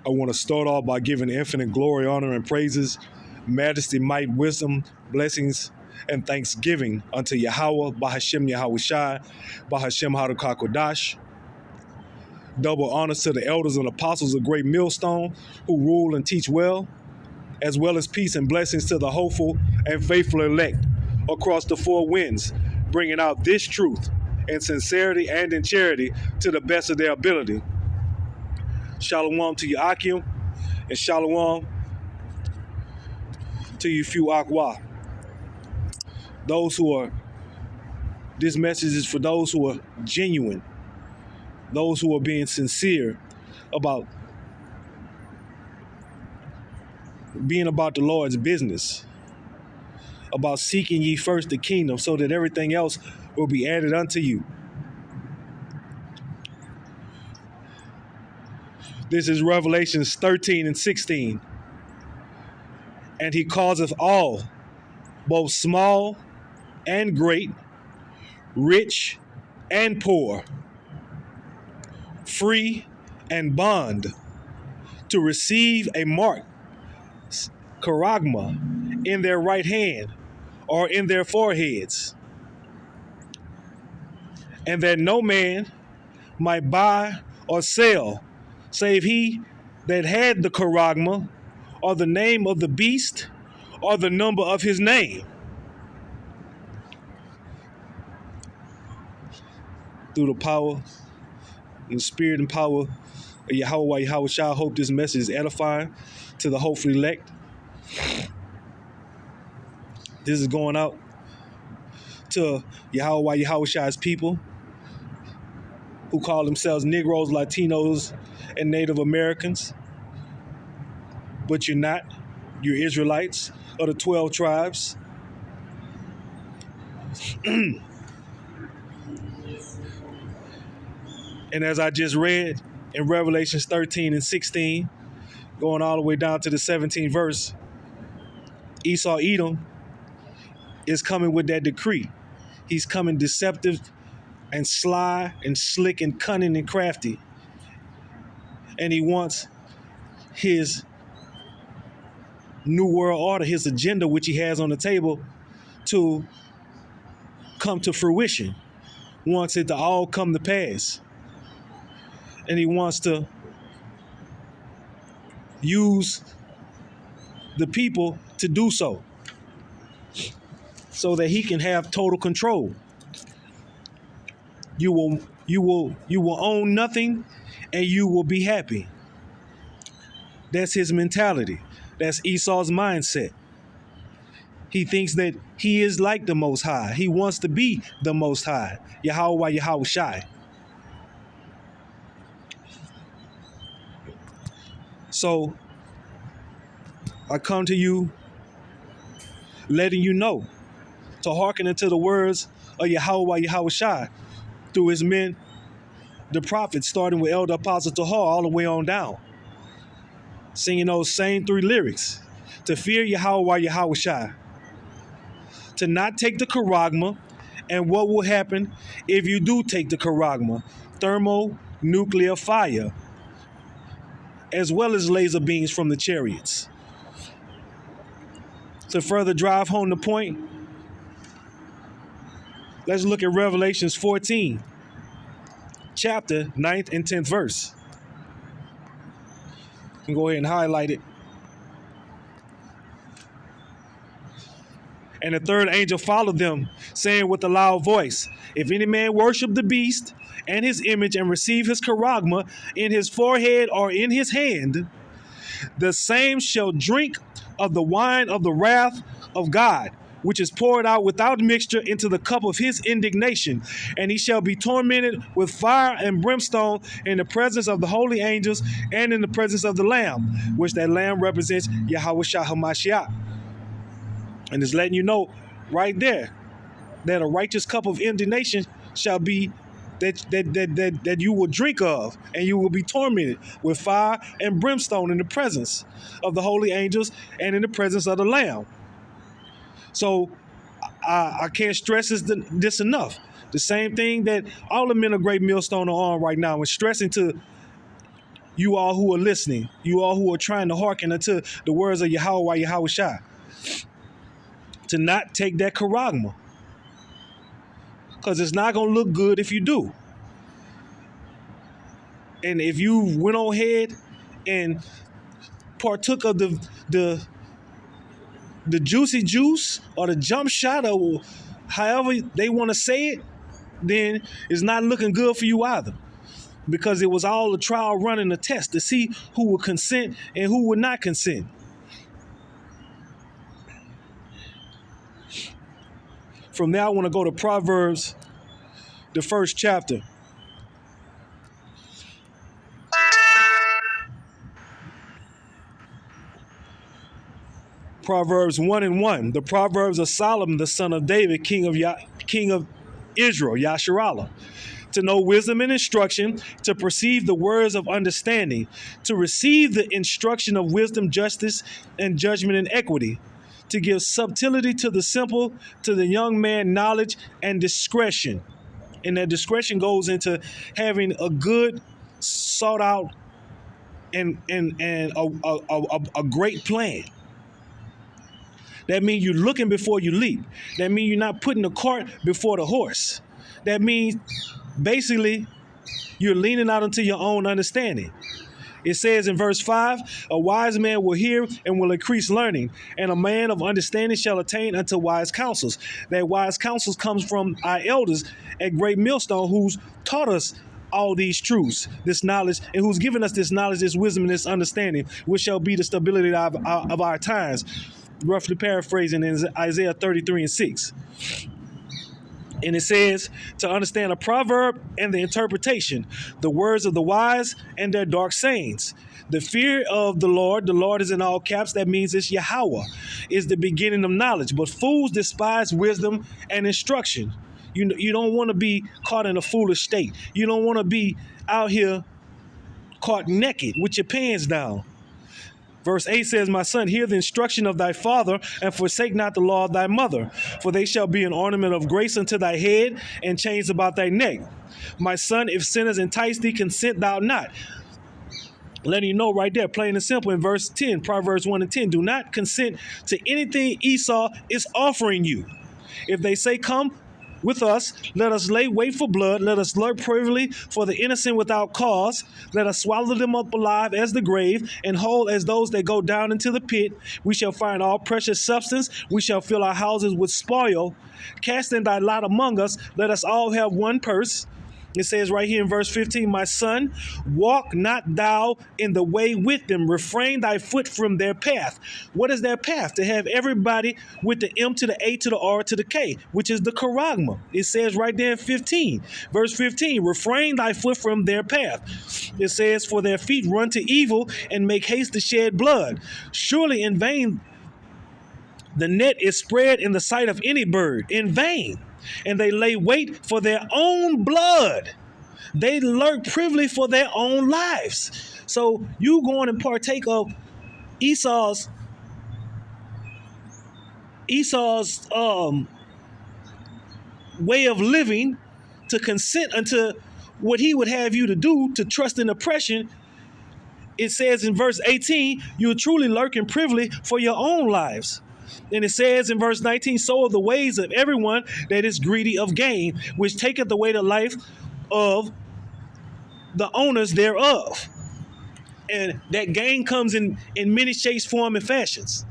I want to start off by giving infinite glory, honor, and praises, majesty, might, wisdom, blessings, and thanksgiving unto Yahweh, Bahashem Yahweh Shai, Bahashem Harukakodash. Double honors to the elders and apostles of Great Millstone who rule and teach well as peace and blessings to the hopeful and faithful elect across the four winds, bringing out this truth in sincerity and in charity to the best of their ability. Shalom to Yakim and shalom to you few Akwa. This message is for those who are genuine, those who are being sincere about being about the Lord's business, about seeking ye first the kingdom so that everything else will be added unto you. This is Revelations 13 and 16. And he causeth all, both small and great, rich and poor, free and bond, to receive a mark, charagma, in their right hand or in their foreheads, and that no man might buy or sell save he that had the charagma, or the name of the beast, or the number of his name. Through the power and the spirit and power of Yahweh Shai, I hope this message is edifying to the hopeful elect. This is going out to Yahweh Shai's people who call themselves Negroes, Latinos, and Native Americans. But you're not. You're Israelites of the 12 tribes. And as I just read in Revelations 13 and 16, going all the way down to the 17th verse, Esau Edom is coming with that decree. He's coming deceptive and sly and slick and cunning and crafty. And he wants his New World Order, his agenda, which he has on the table, to come to fruition. Wants it to all come to pass. And he wants to use the people to do so that he can have total control. You will own nothing and you will be happy. That's his mentality. That's Esau's mindset. He thinks that he is like the Most High. He wants to be the Most High. Yahweh Shai. So I come to you letting you know to hearken unto the words of Yahweh Shai through his men, the prophets, starting with Elder Apostle Tahar all the way on down. Singing those same three lyrics. To fear Yahweh Shai. To not take the charagma. And what will happen if you do take the charagma? Thermonuclear fire. As well as laser beams from the chariots. To further drive home the point, let's look at Revelations 14. Chapter 9th and 10th verse. You can go ahead and highlight it. And the third angel followed them, saying with a loud voice, if any man worship the beast and his image and receive his charagma in his forehead or in his hand, the same shall drink of the wine of the wrath of God, which is poured out without mixture into the cup of his indignation. And he shall be tormented with fire and brimstone in the presence of the holy angels and in the presence of the Lamb, which that Lamb represents Yahweh Shah HaMashiach. And it's letting you know right there that a righteous cup of indignation shall be that you will drink of, and you will be tormented with fire and brimstone in the presence of the holy angels and in the presence of the Lamb. So I can't stress this enough. The same thing that all the men of Great Millstone are on right now, and stressing to You all who are listening, you all who are trying to hearken unto the words of Yahweh Shai, to not take that charagma, because it's not going to look good if you do. And if you went on ahead and partook of the juicy juice or the jump shot, or however they want to say it, then it's not looking good for you either. Because it was all a trial run and a test to see who would consent and who would not consent. From there, I want to go to Proverbs, the first chapter. Proverbs 1:1. The Proverbs of Solomon, the son of David, king of Israel, Yasharallah. To know wisdom and instruction, to perceive the words of understanding, to receive the instruction of wisdom, justice, and judgment and equity, to give subtlety to the simple, to the young man knowledge and discretion. And that discretion goes into having a good, sought out, and a great plan. That means you're looking before you leap. That means you're not putting the cart before the horse. That means basically you're leaning out into your own understanding. It says in verse 5, a wise man will hear and will increase learning, and a man of understanding shall attain unto wise counsels. That wise counsels comes from our elders at Great Millstone, who's taught us all these truths, this knowledge, and who's given us this knowledge, this wisdom, and this understanding, which shall be the stability of our times. Roughly paraphrasing in Isaiah 33:6. And it says, to understand a proverb and the interpretation, the words of the wise and their dark sayings. The fear of the Lord is in all caps, that means it's Yahweh, is the beginning of knowledge. But fools despise wisdom and instruction. You don't want to be caught in a foolish state. You don't want to be out here caught naked with your pants down. Verse 8 says, my son, hear the instruction of thy father, and forsake not the law of thy mother, for they shall be an ornament of grace unto thy head, and chains about thy neck. My son, if sinners entice thee, consent thou not. Letting you know right there, plain and simple, in verse 10, Proverbs 1:10, do not consent to anything Esau is offering you. If they say, come with us, let us lay wait for blood, let us lurk privily for the innocent without cause, let us swallow them up alive as the grave, and whole as those that go down into the pit. We shall find all precious substance, we shall fill our houses with spoil. Cast in thy lot among us, let us all have one purse. It says right here in verse 15, my son, walk not thou in the way with them. Refrain thy foot from their path. What is their path? To have everybody with the M to the A to the R to the K, which is the charagma. It says right there in 15, verse 15, refrain thy foot from their path. It says, for their feet run to evil and make haste to shed blood. Surely in vain the net is spread in the sight of any bird, in vain. And they lay wait for their own blood. They lurk privily for their own lives. So you going and partake of Esau's way of living, to consent unto what he would have you to do, to trust in oppression. It says in verse 18, you're truly lurking privily for your own lives. And it says in verse 19, so are the ways of everyone that is greedy of gain, which taketh away the life of the owners thereof. And that gain comes in many shapes, form, and fashions.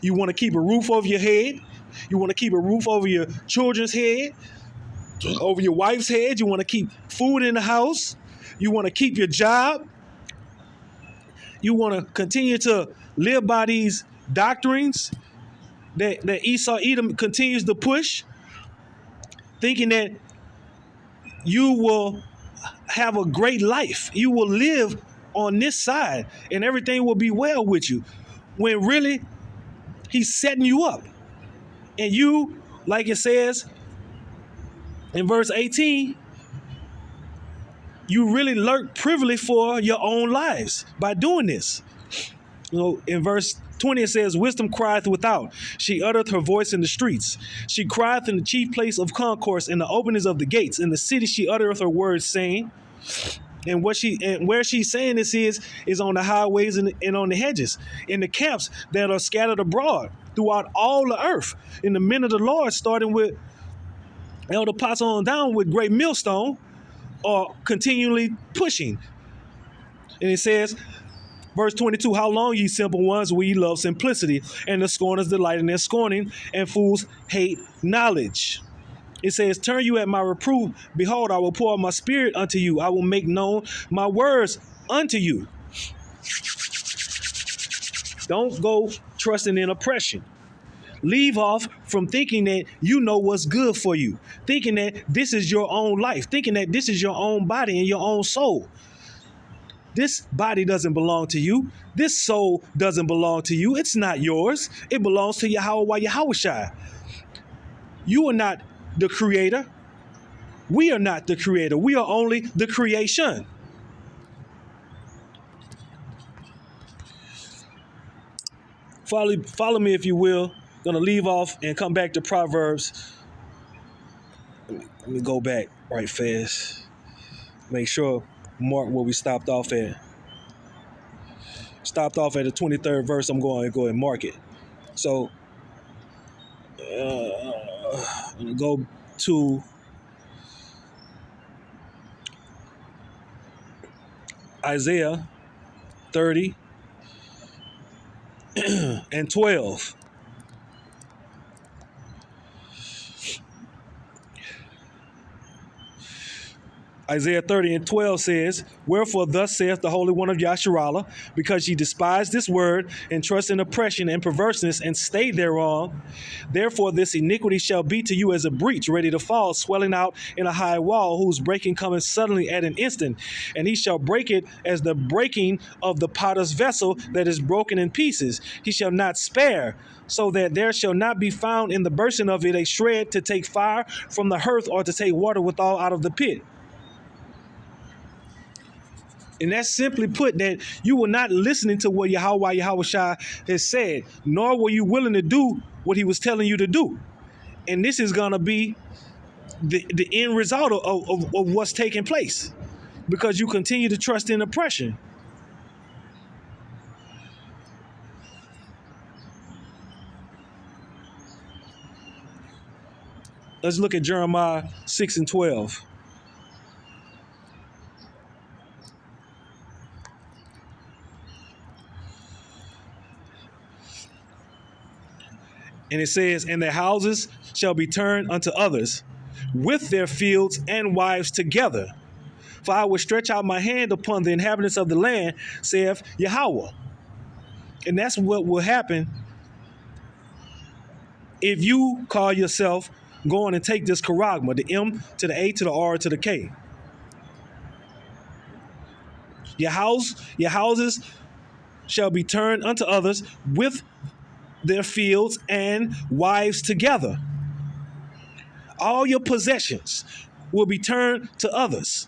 You want to keep a roof over your head. You want to keep a roof over your children's head, over your wife's head. You want to keep food in the house. You want to keep your job. You want to continue to live by these doctrines that Esau Edom continues to push, thinking that you will have a great life. You will live on this side and everything will be well with you, when really he's setting you up. And you, like it says in verse 18, you really lurk privily for your own lives by doing this. You know, in verse 20 it says, wisdom crieth without. She uttereth her voice in the streets. She crieth in the chief place of concourse, in the openings of the gates. In the city she uttereth her words, saying, And where she's saying this is on the highways and on the hedges, in the camps that are scattered abroad throughout all the earth. In the men of the Lord, starting with Elder Potts on down with Great Millstone, are continually pushing. And it says, verse 22, how long, ye simple ones, will ye love simplicity? And the scorners delight in their scorning, and fools hate knowledge. It says, turn you at my reproof. Behold, I will pour out my spirit unto you. I will make known my words unto you. Don't go trusting in oppression. Leave off from thinking that you know what's good for you, thinking that this is your own life, thinking that this is your own body and your own soul. This body doesn't belong to you. This soul doesn't belong to you. It's not yours. It belongs to Yahweh Yahushua. You are not the creator. We are not the creator. We are only the creation. Follow me if you will. Gonna leave off and come back to Proverbs. Let me go back right fast. Make sure mark where we stopped off at. Stopped off at the 23rd verse. I'm going to go and mark it. So I'm gonna go to Isaiah 30 and 12. Isaiah 30 and 12 says, wherefore thus saith the Holy One of Yasharallah, because ye despise this word, and trust in oppression and perverseness, and stay thereon, therefore this iniquity shall be to you as a breach ready to fall, swelling out in a high wall, whose breaking cometh suddenly at an instant. And he shall break it as the breaking of the potter's vessel that is broken in pieces. He shall not spare, so that there shall not be found in the bursting of it a shred to take fire from the hearth, or to take water withal out of the pit. And that's simply put that you were not listening to what Yahweh Yahushua has said, nor were you willing to do what he was telling you to do. And this is going to be the end result of what's taking place, because you continue to trust in oppression. Let's look at Jeremiah 6 and 12. And it says, and their houses shall be turned unto others, with their fields and wives together. For I will stretch out my hand upon the inhabitants of the land, saith Yahweh. And that's what will happen if you call yourself going and take this charagma, the M to the A to the R to the K. Your houses shall be turned unto others, with their fields and wives together. All your possessions will be turned to others.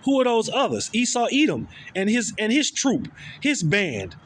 Who are those others? Esau, Edom, and his troop, his band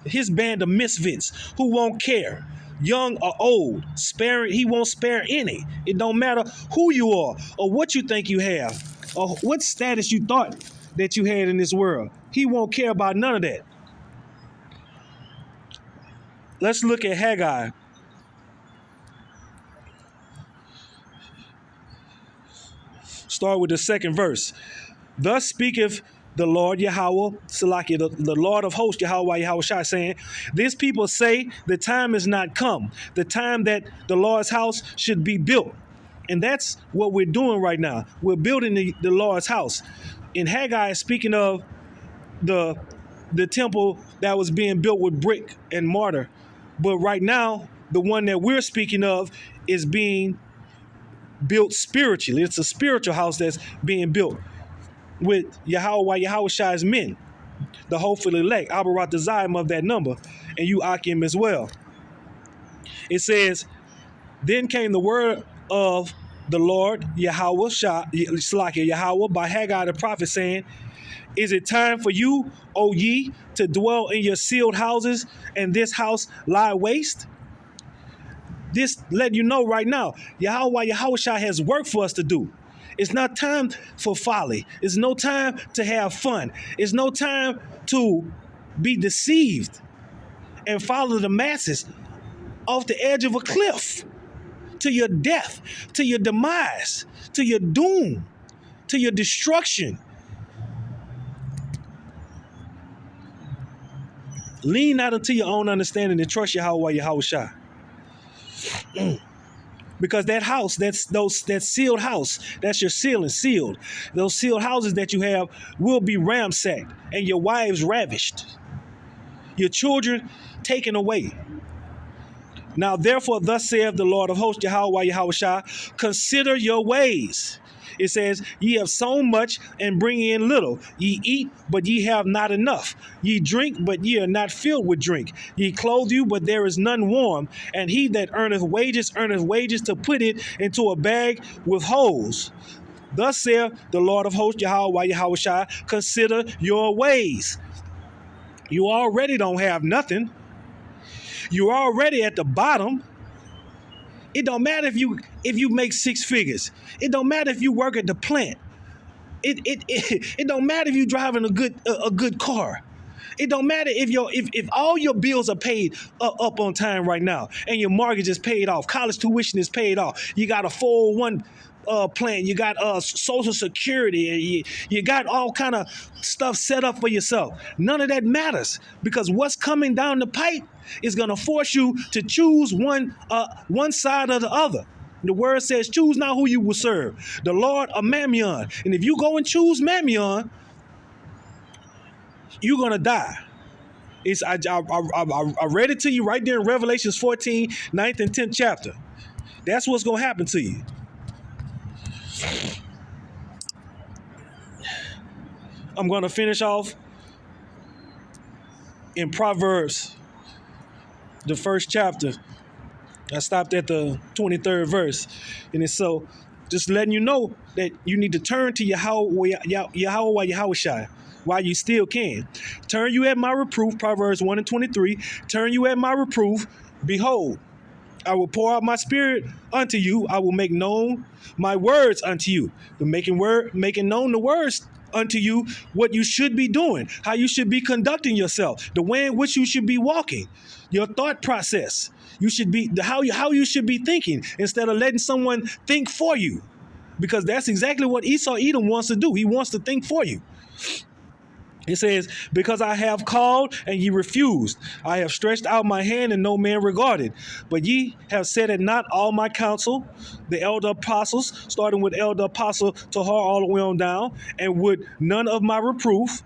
of misfits who won't care, young or old, sparing. He won't spare any. It don't matter who you are or what you think you have or what status you thought that you had in this world. He won't care about none of that. Let's look at Haggai. Start with the second verse. Thus speaketh the Lord Yahweh, Salakia, the Lord of hosts, Yahweh Yahushua, saying, these people say the time is not come, the time that the Lord's house should be built. And that's what we're doing right now. We're building the Lord's house. In Haggai, speaking of the temple that was being built with brick and mortar. But right now, the one that we're speaking of is being built spiritually. It's a spiritual house that's being built with Yahweh Yahushua's men, the hopeful elect, Abarat the Zayim of that number, and you Akim as well. It says, then came the word of the Lord Yahweh by Haggai the prophet, saying, is it time for you, O ye, to dwell in your sealed houses, and this house lie waste? This let you know right now, Yahweh Yahushua has work for us to do. It's not time for folly. It's no time to have fun. It's no time to be deceived and follow the masses off the edge of a cliff to your death, to your demise, to your doom, to your destruction. Lean not unto your own understanding and trust Yahweh Yahushua. Because that house, that sealed house, that's your ceiling sealed. Those sealed houses that you have will be ransacked and your wives ravished, your children taken away. Now, therefore, thus saith the Lord of hosts, Yahweh Yahushua, consider your ways. It says, ye have sown much and bring in little. Ye eat, but ye have not enough. Ye drink, but ye are not filled with drink. Ye clothe you, but there is none warm. And he that earneth wages to put it into a bag with holes. Thus saith the Lord of hosts, Yahweh Yahushua, consider your ways. You already don't have nothing. You're already at the bottom. It don't matter if you make six figures. It don't matter if you work at the plant. It don't matter if you're driving a good car. It don't matter if all your bills are paid up on time right now and your mortgage is paid off, college tuition is paid off. You got a 401 plan, you got Social Security, and you got all kind of stuff set up for yourself. None of that matters because what's coming down the pipe is going to force you to choose one side or the other. The word says, choose now who you will serve, the Lord or Mammon. And if you go and choose Mammon, you're going to die. I read it to you right there in Revelations 14, 9th and 10th chapter. That's what's going to happen to you. I'm going to finish off in Proverbs, the first chapter. I stopped at the 23rd verse. And it's so just letting you know that you need to turn to Yahweh Yahushua while you still can. Turn you at my reproof, Proverbs 1 and 23. Turn you at my reproof. Behold, I will pour out my spirit unto you. I will make known my words unto you. Making known the words unto you, what you should be doing, how you should be conducting yourself, the way in which you should be walking, your thought process. You should be how you should be thinking instead of letting someone think for you, because that's exactly what Edom wants to do. He wants to think for you. It says, because I have called and ye refused. I have stretched out my hand and no man regarded. But ye have set at not all my counsel, the elder apostles, starting with elder apostle Tahar all the way on down, and with none of my reproof.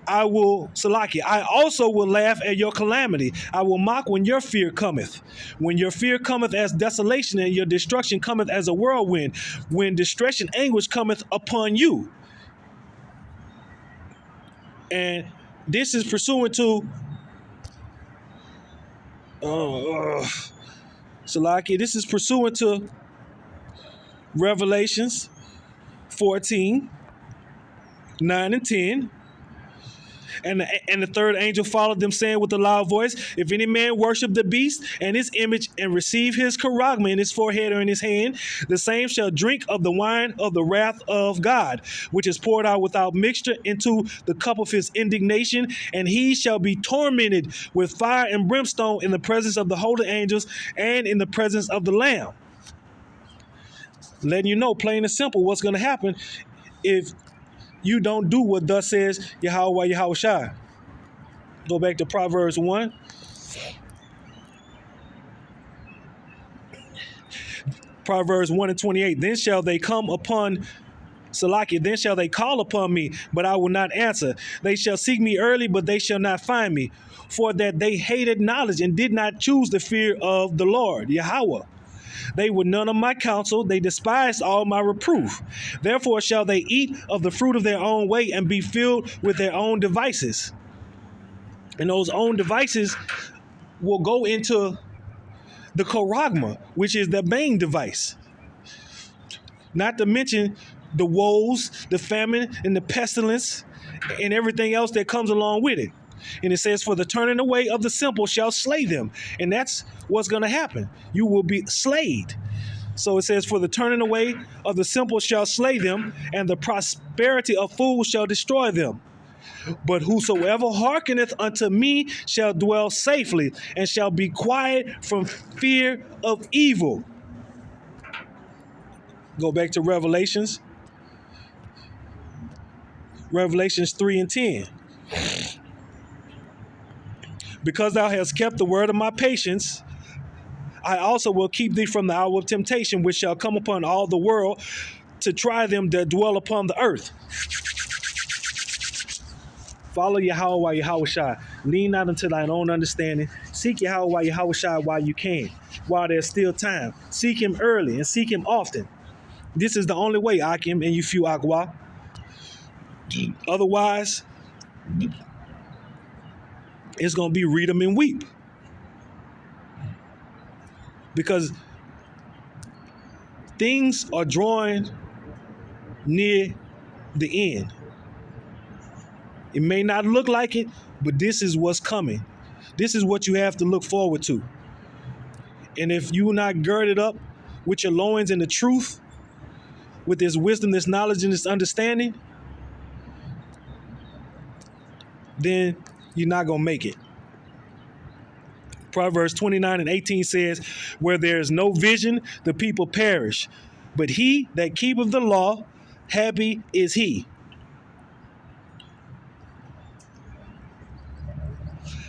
I also will laugh at your calamity. I will mock when your fear cometh. When your fear cometh as desolation and your destruction cometh as a whirlwind. When distress and anguish cometh upon you. And this is pursuant to Salaki. This is pursuant to Revelations 14, 9 and 10. And the third angel followed them, saying with a loud voice, if any man worship the beast and his image and receive his charagma in his forehead or in his hand, the same shall drink of the wine of the wrath of God, which is poured out without mixture into the cup of his indignation, and he shall be tormented with fire and brimstone in the presence of the holy angels and in the presence of the Lamb. Letting you know, plain and simple, what's going to happen if you don't do what thus says Yahweh Yahushua. Go back to Proverbs 1. Proverbs 1 and 28. Then shall they come upon Salakia, then shall they call upon me, but I will not answer. They shall seek me early, but they shall not find me. For that they hated knowledge and did not choose the fear of the Lord, Yahweh. They were none of my counsel. They despised all my reproof. Therefore shall they eat of the fruit of their own way and be filled with their own devices. And those own devices will go into the charagma, which is the bane device. Not to mention the woes, the famine, and the pestilence, and everything else that comes along with it. And it says, for the turning away of the simple shall slay them. And that's what's going to happen. You will be slayed. So it says, for the turning away of the simple shall slay them, and the prosperity of fools shall destroy them. But whosoever hearkeneth unto me shall dwell safely, and shall be quiet from fear of evil. Go back to Revelations 3 and 10. Because thou hast kept the word of my patience, I also will keep thee from the hour of temptation, which shall come upon all the world to try them that dwell upon the earth. Follow Yahweh Yahushua. Lean not unto thine own understanding. Seek Yahweh Yahushua while you can, while there's still time. Seek him early and seek him often. This is the only way, Akim and Yufu Agwa. Otherwise, it's going to be read them and weep. Because things are drawing near the end. It may not look like it, but this is what's coming. This is what you have to look forward to. And if you're not girded up with your loins in the truth, with this wisdom, this knowledge, and this understanding, then you're not going to make it. Proverbs 29 and 18 says, where there is no vision, the people perish. But he that keepeth the law, happy is he.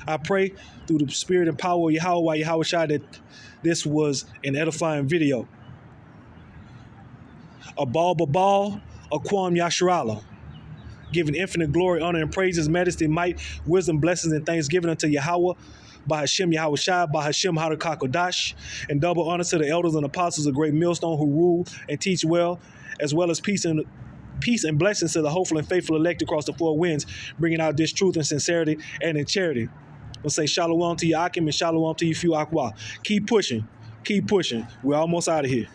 I pray through the spirit and power of Yahweh Yahushua that this was an edifying video. Abal Babal, Aquam Yasharala. Giving infinite glory, honor, and praises, majesty, might, wisdom, blessings, and thanksgiving unto Yahweh, by Hashem Yahushua, by Hashem Harukakodash, and double honor to the elders and apostles of Great Millstone who rule and teach well as peace and blessings to the hopeful and faithful elect across the four winds, bringing out this truth in sincerity and in charity. We'll say shalom to you, Akim, and shalom to you, Fu Akwa. Keep pushing. We're almost out of here.